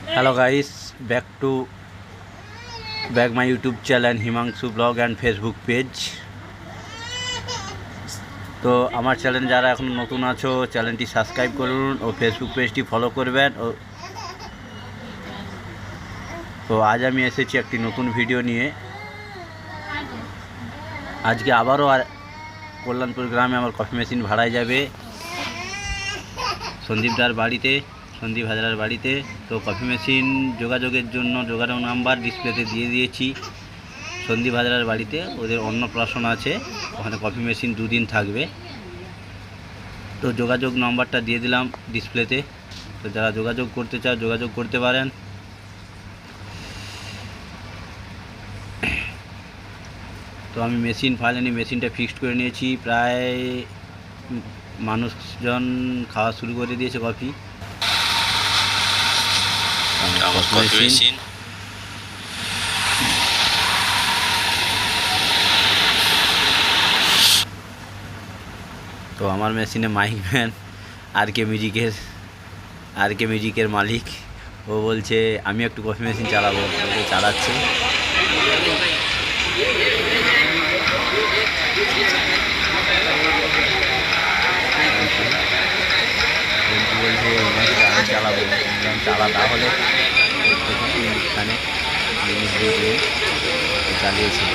Hello guys, back my YouTube channel Himanshu blog and Facebook page. तो আমার channel যারা এখন নতুন আছো চ্যানেলটি সাবস্ক্রাইব করুন ও ফেসবুক পেজটি ফলো করবেন। তো আজ আমি এসেছি একটি নতুন ভিডিও নিয়ে। আজকে আবারও কল্যাণপুর গ্রামে আমার কফি মেশিন ভাড়ায় যাবে সন্দীপ হাজরার বাড়িতে। তো কফি মেশিন যোগাযোগের জন্য যোগাযোগ নাম্বার ডিসপ্লেতে দিয়ে দিয়েছি। সন্দীপ হাজরার বাড়িতে ওদের অন্নপ্রাশন আছে, ওখানে কফি মেশিন 2 দিন থাকবে। তো যোগাযোগ নাম্বারটা দিয়ে দিলাম ডিসপ্লেতে। তো যারা যোগাযোগ করতে চাও যোগাযোগ করতে পারেন। তো আমি মেশিন ফাইনালি মেশিনটা ফিক্সড করে নিয়েছি। প্রায় মানুষজন খাওয়া শুরু করে দিয়েছে কফি। মেশিন তো আমার মেশিনে মাইকম্যান আর কে মিউজিকের মালিক, ও বলছে আমি একটু কফি মেশিন চালাবো, চালাচ্ছে। বলছে আমি চালাবো, চালা তাহলে এখানে চালিয়েছিল।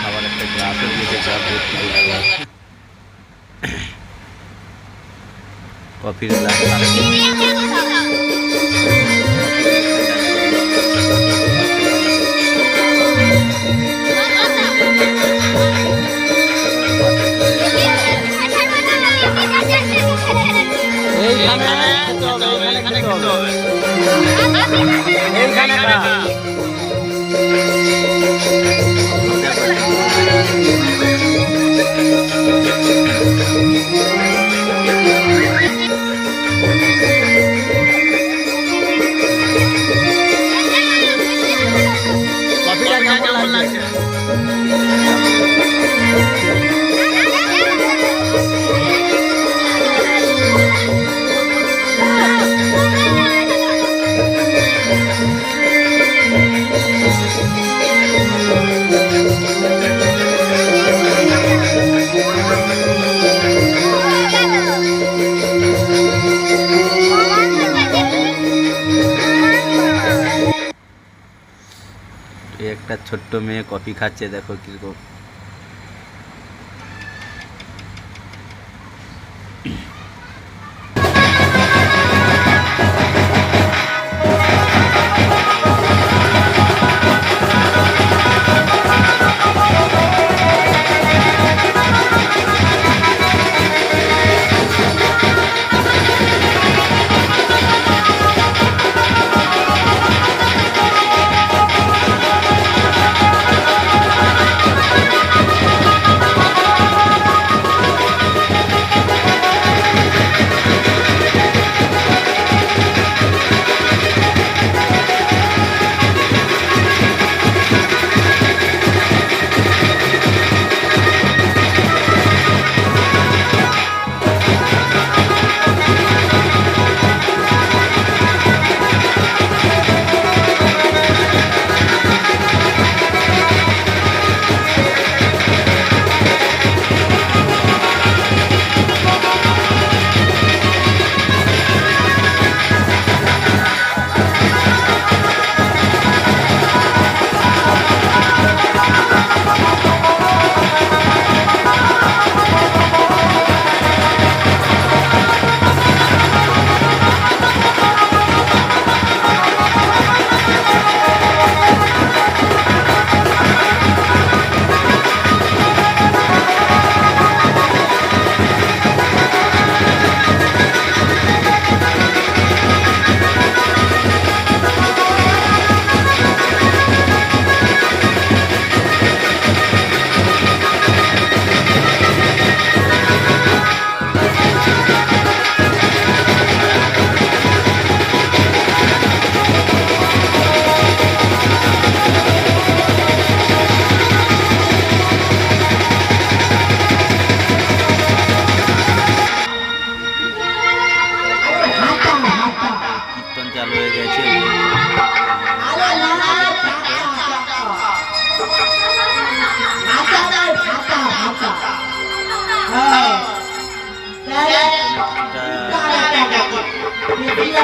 আবার একটা গ্লাসও দিয়েছে, কফির গ্লাস। একটা ছোট্ট মেয়ে কফি খাচ্ছে, দেখো কিরকম।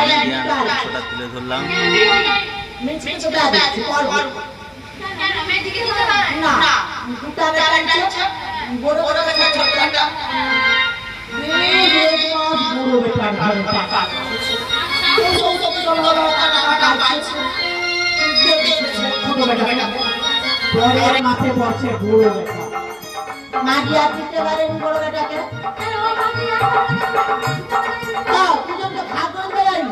অংশটা তুলে ধরলাম। মাঠে পড়ছে বুড়ো বেটা মাটি আর দিতে পারেন বড় বেটাকে দুজনকে ভাগ করতে পারি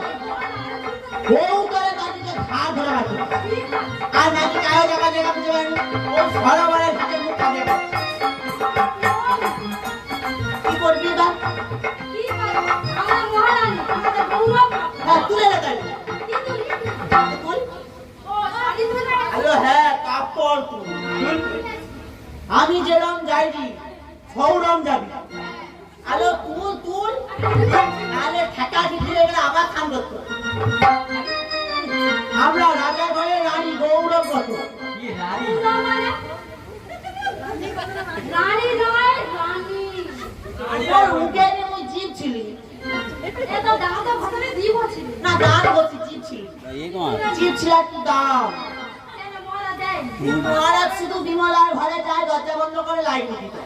বউ করে মাটিকে ভাগ ধরে রাখে আর নাকি কারো জায়গা জায়গা বুঝতে পারেনি ওই সরোবরের সাথে মুখ কাঁদে কি করবি বা তুলে রেখে হ্যাঁ কাপড় আমি যেরম যাইনি সৌরম যাবি আরে তুল আরে ঠেকা দিতে গেলে আবার খান করতো আমরা রাজা ঘরে রানী গৌরব কত উঠে ওই জীব ছিলি না দান করছি জীব ছিলি জীব ছিল একটু দাম মহারাজ শুধু বিমলার ঘরে যায় দরজা বন্ধ করে লাইট দিত